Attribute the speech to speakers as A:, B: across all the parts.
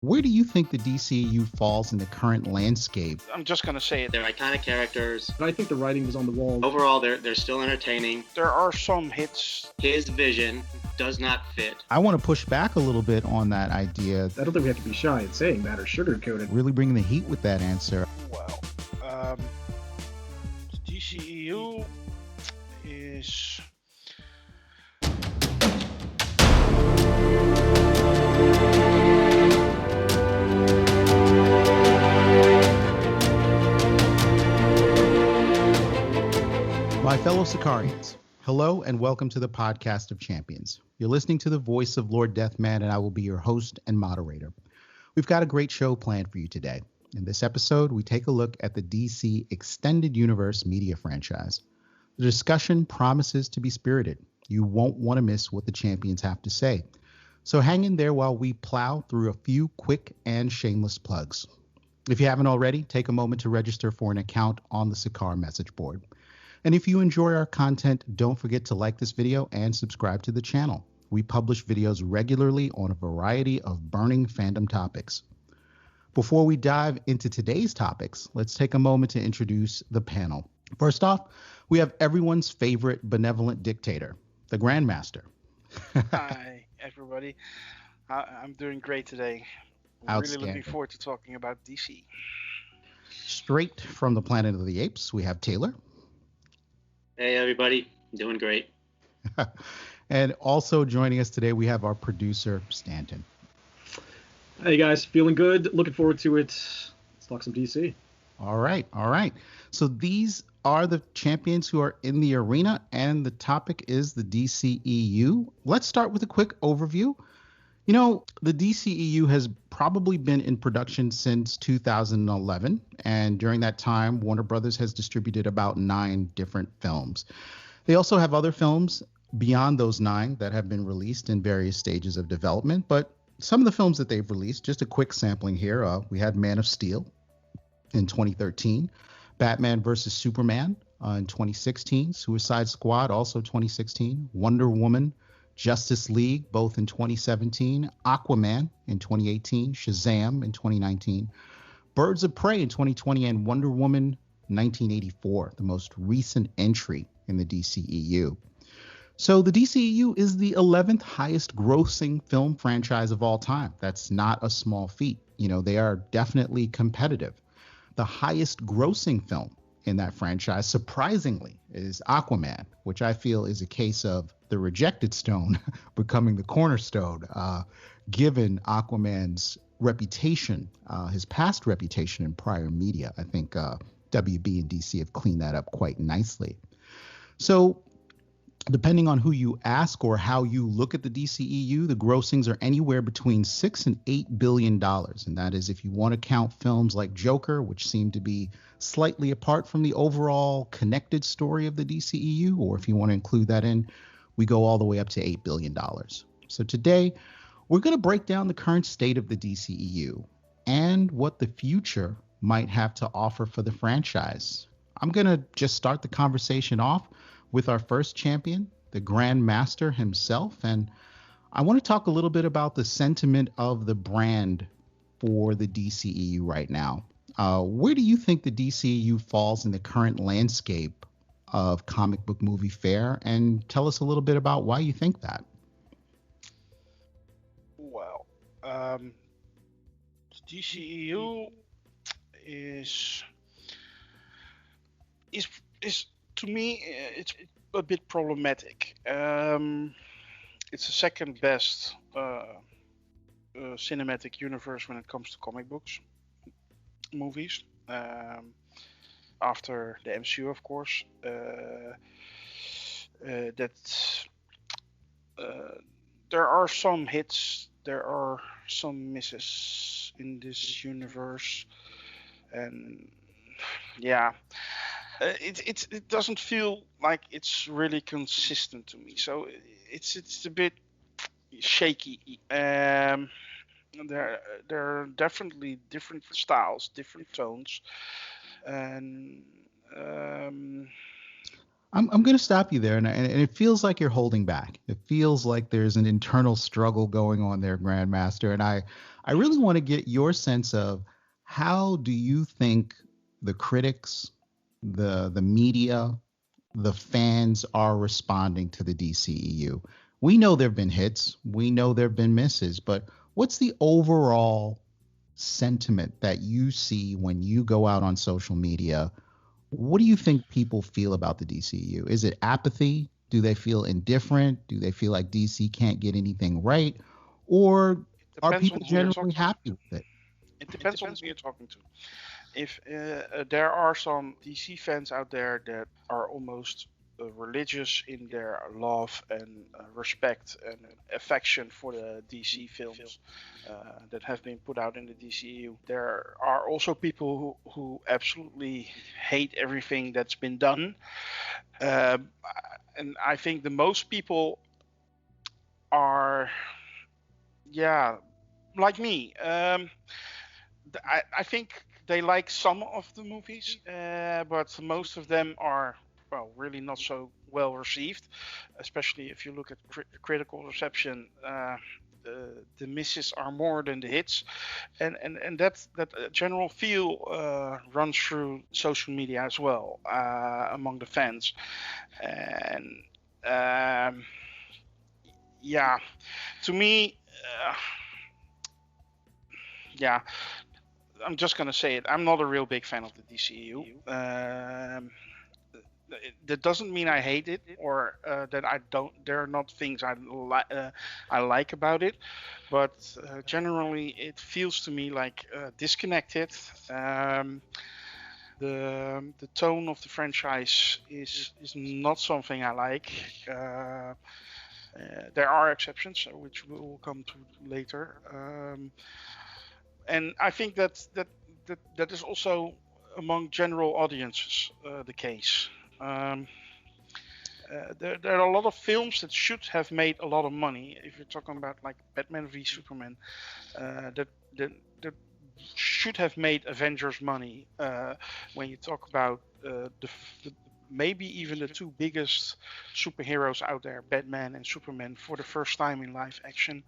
A: Where do you think the DCEU falls in the current landscape?
B: I'm just going to say it.
C: They're iconic characters.
D: I think the writing was on the wall.
C: Overall, they're still entertaining.
B: There are some hits.
C: His vision does not fit.
A: I want to push back a little bit on that idea.
D: I don't think we have to be shy in saying that or sugarcoat it.
A: Really bringing the heat with that answer.
B: Well, DCEU is...
A: My fellow Sakaarians, hello and welcome to the Podcast of Champions. You're listening to the voice of Lord Deathman, and I will be your host and moderator. We've got a great show planned for you today. In this episode, we take a look at the DC Extended Universe media franchise. The discussion promises to be spirited. You won't want to miss what the champions have to say. So hang in there while we plow through a few quick and shameless plugs. If you haven't already, take a moment to register for an account on the Sakaar message board. And if you enjoy our content, don't forget to like this video and subscribe to the channel. We publish videos regularly on a variety of burning fandom topics. Before we dive into today's topics, let's take a moment to introduce the panel. First off, we have everyone's favorite benevolent dictator, the Grandmaster.
B: Hi, everybody. I'm doing great today. I'm really looking forward to talking about DC.
A: Straight from the Planet of the Apes, we have Taylor.
C: Hey, everybody. Doing great.
A: And also joining us today, we have our producer, Stanton.
D: Hey, guys. Feeling good. Looking forward to it. Let's talk some DC.
A: All right. So these are the champions who are in the arena, and the topic is the DCEU. Let's start with a quick overview. You know, the DCEU has probably been in production since 2011, and during that time, Warner Brothers has distributed about 9 different films. They also have other films beyond those 9 that have been released in various stages of development, but some of the films that they've released, just a quick sampling here, we had Man of Steel in 2013, Batman vs. Superman in 2016, Suicide Squad also 2016, Wonder Woman, Justice League, both in 2017, Aquaman in 2018, Shazam in 2019, Birds of Prey in 2020, and Wonder Woman 1984, the most recent entry in the DCEU. So the DCEU is the 11th highest grossing film franchise of all time. That's not a small feat. You know, they are definitely competitive. The highest grossing film in that franchise, surprisingly, is Aquaman, which I feel is a case of the rejected stone becoming the cornerstone, given Aquaman's reputation, his past reputation in prior media. I think WB and DC have cleaned that up quite nicely. So depending on who you ask or how you look at the DCEU, the grossings are anywhere between $6 and $8 billion. And that is if you want to count films like Joker, which seem to be slightly apart from the overall connected story of the DCEU, or if you want to include that in, we go all the way up to $8 billion. So today, we're going to break down the current state of the DCEU and what the future might have to offer for the franchise. I'm going to just start the conversation off with our first champion, the Grand Master himself. And I want to talk a little bit about the sentiment of the brand for the DCEU right now. Where do you think the DCEU falls in the current landscape of comic book movie fare? And tell us a little bit about why you think that.
B: Well, DCEU is to me, it's a bit problematic. It's the second best cinematic universe when it comes to comic books, movies, after the MCU, of course. There are some hits, there are some misses in this universe, and yeah. It doesn't feel like it's really consistent to me, so it's a bit shaky. There are definitely different styles, different tones, and
A: I'm going to stop you there, and it feels like you're holding back. It feels like there's an internal struggle going on there, Grandmaster, and I really want to get your sense of how do you think the critics, the media, the fans are responding to the DCEU. We know there have been hits, we know there have been misses, but what's the overall sentiment that you see when you go out on social media? What do you think people feel about the DCEU? Is it apathy? Do they feel indifferent? Do they feel like DC can't get anything right? Or are people generally happy with it?
B: It depends on who you're talking to. If there are some DC fans out there that are almost religious in their love and respect and affection for the DC films that have been put out in the DCEU, there are also people who absolutely hate everything that's been done. And I think the most people are, like me. I think they like some of the movies, but most of them are, well, really not so well received, especially if you look at critical reception. The misses are more than the hits, and that general feel runs through social media as well among the fans, and to me, I'm just gonna say it. I'm not a real big fan of the DCEU. That doesn't mean I hate it or that I don't. There are not things I like about it, but generally it feels to me like disconnected. The tone of the franchise is not something I like. There are exceptions, which we will come to later. And I think that is also among general audiences the case. There are a lot of films that should have made a lot of money. If you're talking about like Batman v Superman, that should have made Avengers money. When you talk about maybe even the two biggest superheroes out there, Batman and Superman, for the first time in live action.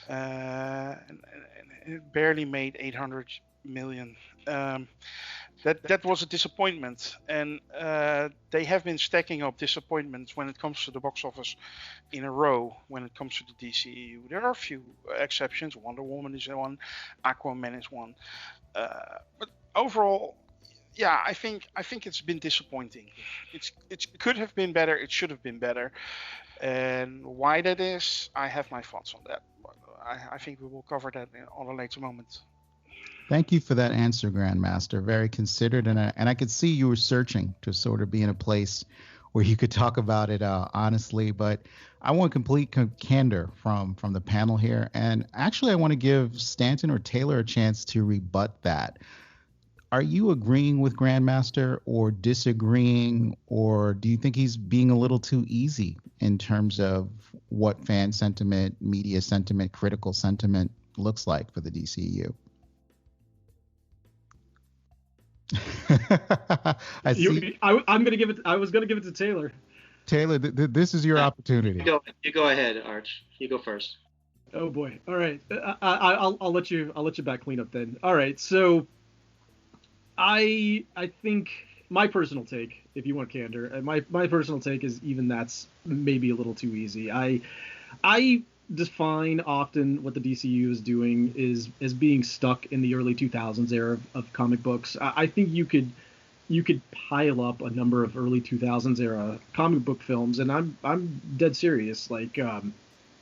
B: And it barely made 800 million. That was a disappointment, and they have been stacking up disappointments when it comes to the box office in a row. When it comes to the DCEU, there are a few exceptions. Wonder Woman is one, Aquaman is one, but overall, I think it's been disappointing. It could have been better. It should have been better, and why that is, I have my thoughts on that. I think we will cover that on a later moment.
A: Thank you for that answer, Grandmaster. Very considered, and I could see you were searching to sort of be in a place where you could talk about it honestly. But I want complete candor from the panel here, and actually, I want to give Stanton or Taylor a chance to rebut that. Are you agreeing with Grandmaster or disagreeing, or do you think he's being a little too easy in terms of what fan sentiment, media sentiment, critical sentiment looks like for the DCEU?
D: I'm gonna give it. I was gonna give it to Taylor.
A: Taylor, this is your opportunity.
C: You go ahead, Arch. You go first.
D: Oh boy. All right. I'll let you back clean up then. All right. So I think my personal take, if you want candor, my personal take is even that's maybe a little too easy. I define often what the DCU is doing is being stuck in the early 2000s era of comic books. I think you could pile up a number of early 2000s era comic book films, and I'm dead serious, like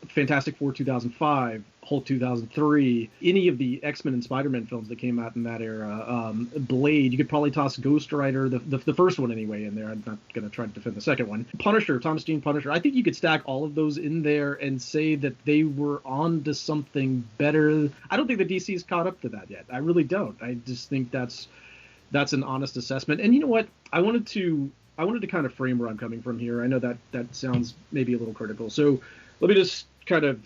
D: Fantastic Four 2005, Hulk 2003, any of the X-Men and Spider-Man films that came out in that era, Blade, you could probably toss Ghost Rider, the first one anyway, in there. I'm not going to try to defend the second one. Punisher, Thomas Jane Punisher. I think you could stack all of those in there and say that they were on to something better. I don't think the DC's caught up to that yet. I really don't. I just think that's an honest assessment. And you know what? I wanted to kind of frame where I'm coming from here. I know that sounds maybe a little critical. So let me just kind of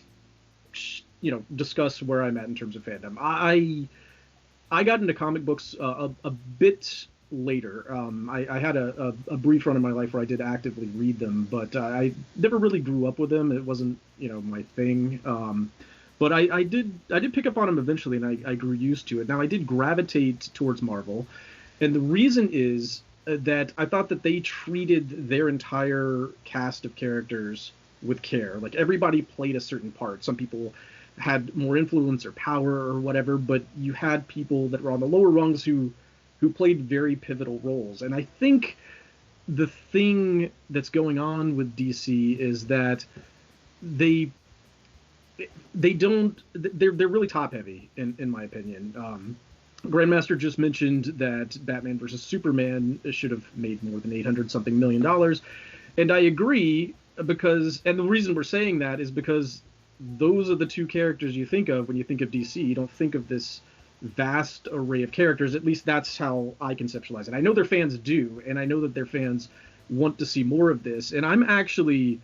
D: discuss where I'm at in terms of fandom. I got into comic books a bit later. I had a brief run in my life where I did actively read them, but I never really grew up with them. It wasn't, my thing. But I did pick up on them eventually, and I grew used to it. Now, I did gravitate towards Marvel, and the reason is that I thought that they treated their entire cast of characters with care. Like, everybody played a certain part. Some people had more influence or power or whatever, but you had people that were on the lower rungs who played very pivotal roles. And I think the thing that's going on with DC is that they're really top heavy in my opinion. Grandmaster just mentioned that Batman versus Superman should have made more than $800 something million, and I agree, because, and the reason we're saying that is because those are the two characters you think of when you think of DC. You don't think of this vast array of characters. At least that's how I conceptualize it. I know their fans do, and I know that their fans want to see more of this. And I'm actually,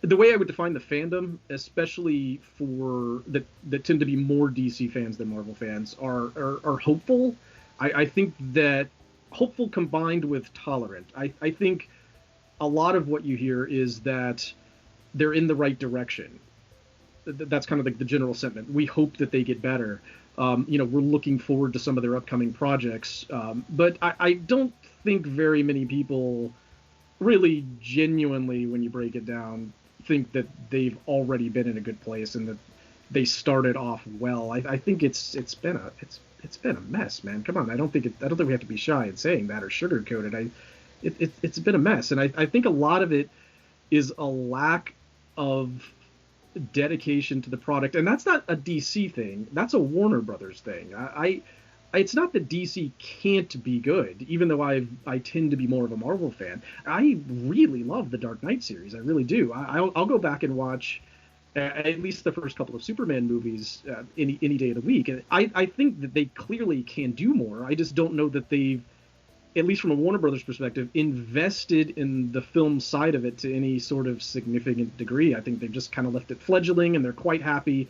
D: the way I would define the fandom, especially for that tend to be more DC fans than Marvel fans, are hopeful. I think that hopeful combined with tolerant. I think a lot of what you hear is that they're in the right direction. That's kind of like the general sentiment. We hope that they get better. We're looking forward to some of their upcoming projects. But I don't think very many people really genuinely, when you break it down, think that they've already been in a good place and that they started off well. I think it's been a mess, man. Come on, I don't think we have to be shy in saying that or sugarcoat it. It's been a mess, and I think a lot of it is a lack of dedication to the product, and that's not a DC thing. That's a Warner Brothers thing. It's not that DC can't be good, even though I tend to be more of a Marvel fan. I really love the Dark Knight series. I really do. I'll go back and watch at least the first couple of Superman movies any day of the week. And I think that they clearly can do more. I just don't know that they've, at least from a Warner Brothers perspective, invested in the film side of it to any sort of significant degree. I think they've just kind of left it fledgling, and they're quite happy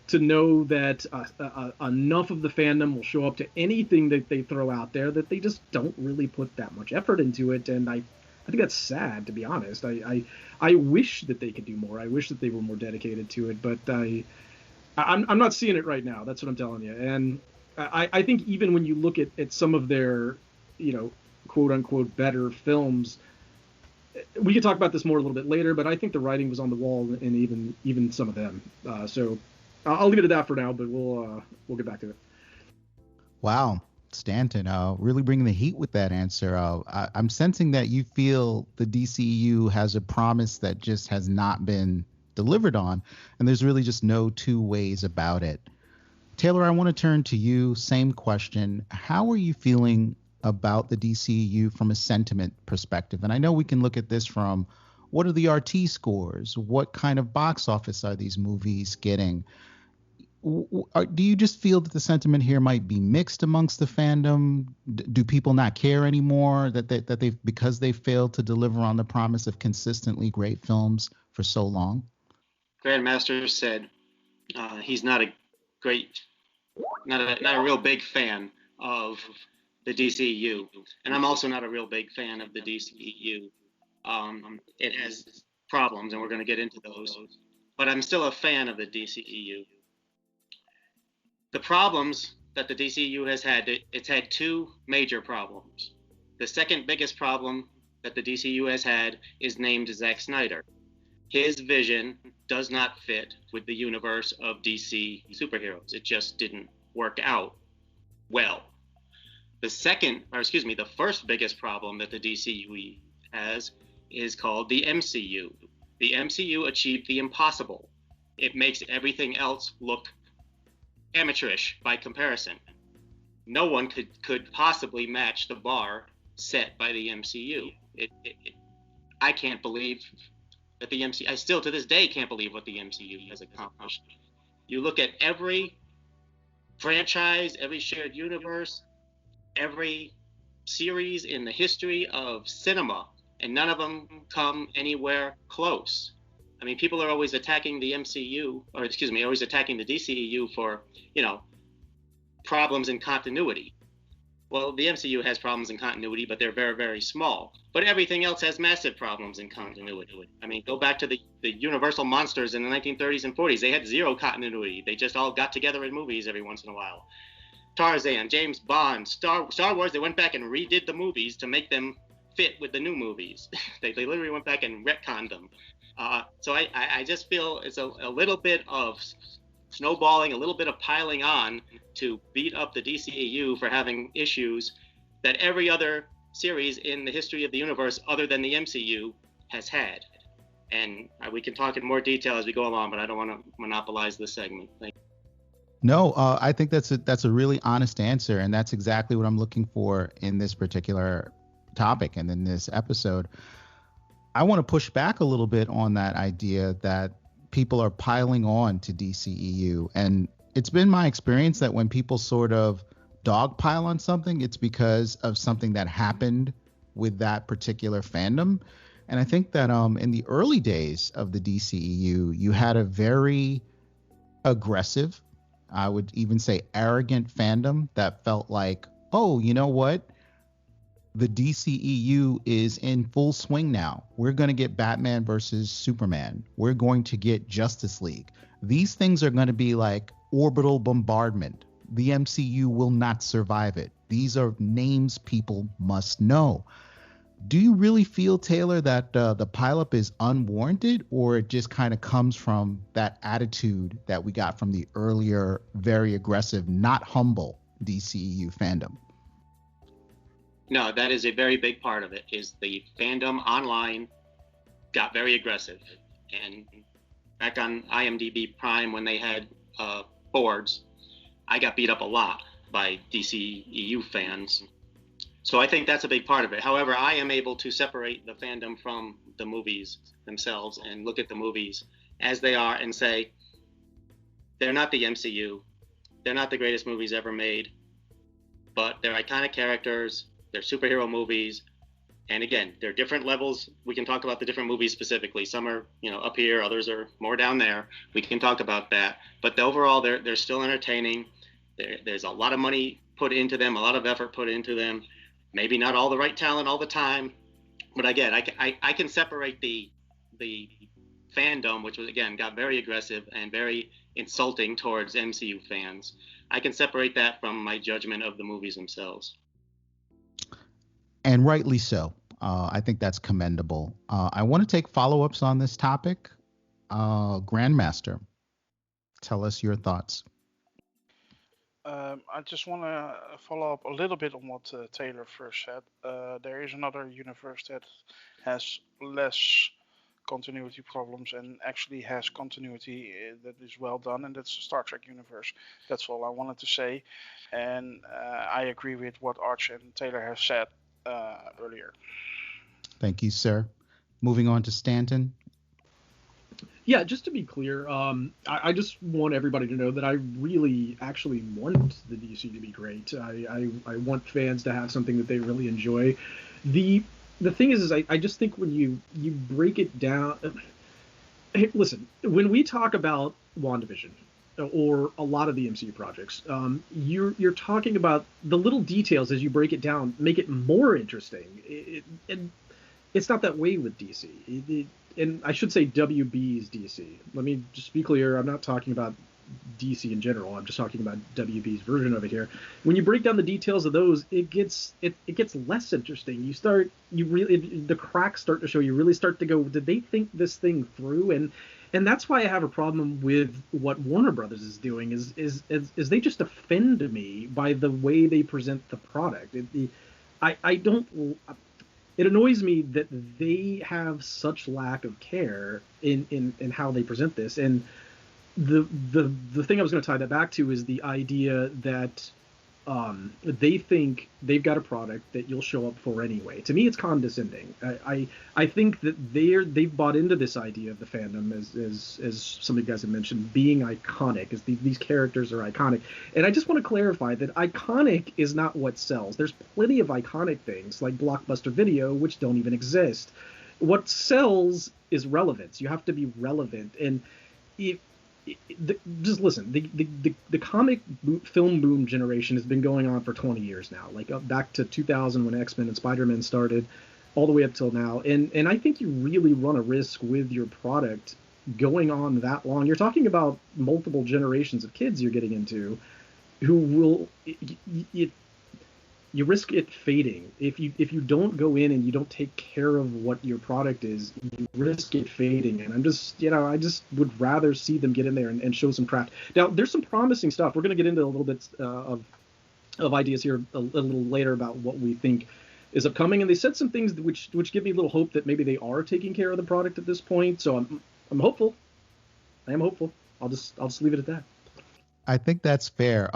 D: to know that enough of the fandom will show up to anything that they throw out there, that they just don't really put that much effort into it. And I think that's sad, to be honest. I wish that they could do more. I wish that they were more dedicated to it, but I'm not seeing it right now. That's what I'm telling you. And I think even when you look at some of their, quote unquote better films, we could talk about this more a little bit later, but I think the writing was on the wall in even some of them. So I'll leave it at that for now, but we'll get back to it.
A: Wow, Stanton, really bringing the heat with that answer. I'm sensing that you feel the DCEU has a promise that just has not been delivered on, and there's really just no two ways about it. Taylor, I want to turn to you. Same question. How are you feeling about the DCEU from a sentiment perspective? And I know we can look at this from, what are the RT scores? What kind of box office are these movies getting? Do you just feel that the sentiment here might be mixed amongst the fandom? Do people not care anymore that they've, because they failed to deliver on the promise of consistently great films for so long?
C: Grandmaster said he's not a real big fan of the DCEU, and I'm also not a real big fan of the DCEU. It has problems, and we're going to get into those, but I'm still a fan of the DCEU. The problems that the DCEU has had, it's had two major problems. The second biggest problem that the DCEU has had is named Zack Snyder. His vision does not fit with the universe of DC superheroes. It just didn't work out well. The first biggest problem that the DCEU has is called the MCU. The MCU achieved the impossible. It makes everything else look amateurish by comparison. No one could possibly match the bar set by the MCU. I can't believe that the MCU, I still to this day can't believe what the MCU has accomplished. You look at every franchise, every shared universe, every series in the history of cinema, and none of them come anywhere close. I mean, people are always attacking the MCU, always attacking the DCEU for, problems in continuity. Well, the MCU has problems in continuity, but they're very, very small. But everything else has massive problems in continuity. I mean, go back to the Universal monsters in the 1930s and 40s. They had zero continuity. They just all got together in movies every once in a while. Tarzan, James Bond, Star Wars, they went back and redid the movies to make them fit with the new movies. They literally went back and retconned them. So I just feel it's a little bit of snowballing, a little bit of piling on to beat up the DCEU for having issues that every other series in the history of the universe other than the MCU has had. And we can talk in more detail as we go along, but I don't want to monopolize this segment. Thank you.
A: No, I think that's a really honest answer, and that's exactly what I'm looking for in this particular topic and in this episode. I want to push back a little bit on that idea that people are piling on to DCEU, and it's been my experience that when people sort of dogpile on something, it's because of something that happened with that particular fandom. And I think that in the early days of the DCEU, you had a very aggressive, I would even say arrogant fandom that felt like, oh, you know what? The DCEU is in full swing now. We're going to get Batman versus Superman. We're going to get Justice League. These things are going to be like orbital bombardment. The MCU will not survive it. These are names people must know. Do you really feel, Taylor, that the pileup is unwarranted, or it just kind of comes from that attitude that we got from the earlier, very aggressive, not humble DCEU fandom?
C: No, that is a very big part of it, is the fandom online got very aggressive. And back on IMDb Prime, when they had boards, I got beat up a lot by DCEU fans. So I think that's a big part of it. However, I am able to separate the fandom from the movies themselves and look at the movies as they are and say, they're not the MCU. They're not the greatest movies ever made, but they're iconic characters. They're superhero movies. And again, they're different levels. We can talk about the different movies specifically. Some are, up here, others are more down there. We can talk about that. But overall, they're still entertaining. There's a lot of money put into them, a lot of effort put into them. Maybe not all the right talent all the time, but again, I can separate the fandom, which was again got very aggressive and very insulting towards MCU fans. I can separate that from my judgment of the movies themselves.
A: And rightly so. I think that's commendable. I want to take follow-ups on this topic. Grandmaster, tell us your thoughts.
B: I just want to follow up a little bit on what Taylor first said. There is another universe that has less continuity problems and actually has continuity that is well done, and that's the Star Trek universe. That's all I wanted to say. And I agree with what Arch and Taylor have said earlier.
A: Thank you, sir. Moving on to Stanton.
D: Yeah, just to be clear, I just want everybody to know that I really actually want the DC to be great. I want fans to have something that they really enjoy. The thing is I just think when you break it down, hey, listen, when we talk about WandaVision or a lot of the MCU projects, you're talking about the little details as you break it down, make it more interesting. And it's not that way with DC. And I should say WB's DC. Let me just be clear. I'm not talking about DC in general. I'm just talking about WB's version of it here. When you break down the details of those, it gets less interesting. The cracks start to show. You really start to go, did they think this thing through? And that's why I have a problem with what Warner Brothers is doing. Is they just offend me by the way they present the product. It annoys me that they have such lack of care in how they present this. And the thing I was going to tie that back to is the idea that they think they've got a product that you'll show up for anyway. To me, it's condescending. I think that they've bought into this idea of the fandom as some of you guys have mentioned, being iconic, as these characters are iconic. And I just want to clarify that iconic is not what sells. There's plenty of iconic things like Blockbuster Video, which don't even exist. What sells is relevance. You have to be relevant. And just listen. The comic film boom generation has been going on for 20 years now, like back to 2000 when X-Men and Spider-Man started, all the way up till now. And I think you really run a risk with your product going on that long. You're talking about multiple generations of kids you're getting into, who will you risk it fading if you don't go in and you don't take care of what your product is. You risk it fading, and I just would rather see them get in there and show some craft. Now, there's some promising stuff. We're going to get into a little bit of ideas here a little later about what we think is upcoming, and they said some things which give me a little hope that maybe they are taking care of the product at this point. So I'm hopeful. I am hopeful. I'll just leave it at that.
A: I think that's fair.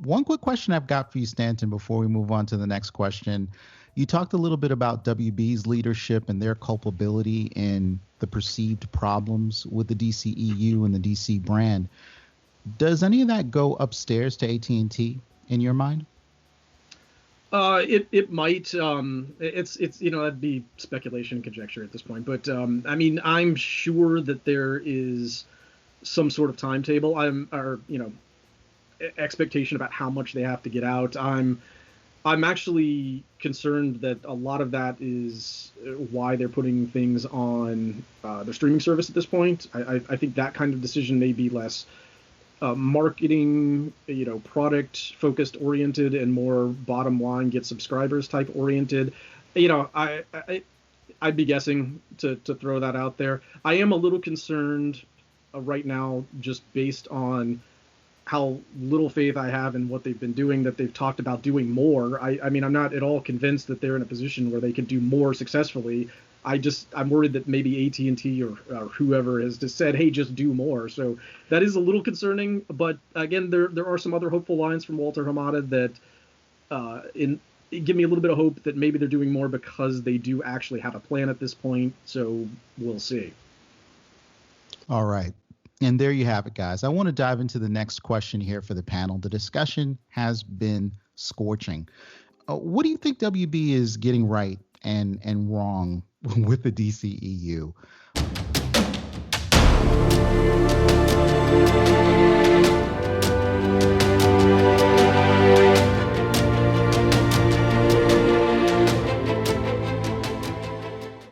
A: One quick question I've got for you, Stanton, before we move on to the next question. You talked a little bit about WB's leadership and their culpability in the perceived problems with the DCEU and the DC brand. Does any of that go upstairs to AT&T in your mind?
D: It might. It's that'd be speculation and conjecture at this point. But I mean, I'm sure that there is some sort of timetable. Expectation about how much they have to get out. I'm actually concerned that a lot of that is why they're putting things on their streaming service at this point. I think that kind of decision may be less marketing, product focused oriented, and more bottom line, get subscribers type oriented. I'd be guessing to throw that out there. I am a little concerned right now, just based on how little faith I have in what they've been doing, that they've talked about doing more. I mean, I'm not at all convinced that they're in a position where they could do more successfully. I'm worried that maybe AT&T or whoever has just said, hey, just do more. So that is a little concerning. But again, there are some other hopeful lines from Walter Hamada that give me a little bit of hope that maybe they're doing more because they do actually have a plan at this point. So we'll see.
A: All right. And there you have it, guys. I want to dive into the next question here for the panel. The discussion has been scorching. What do you think WB is getting right and wrong with the DCEU?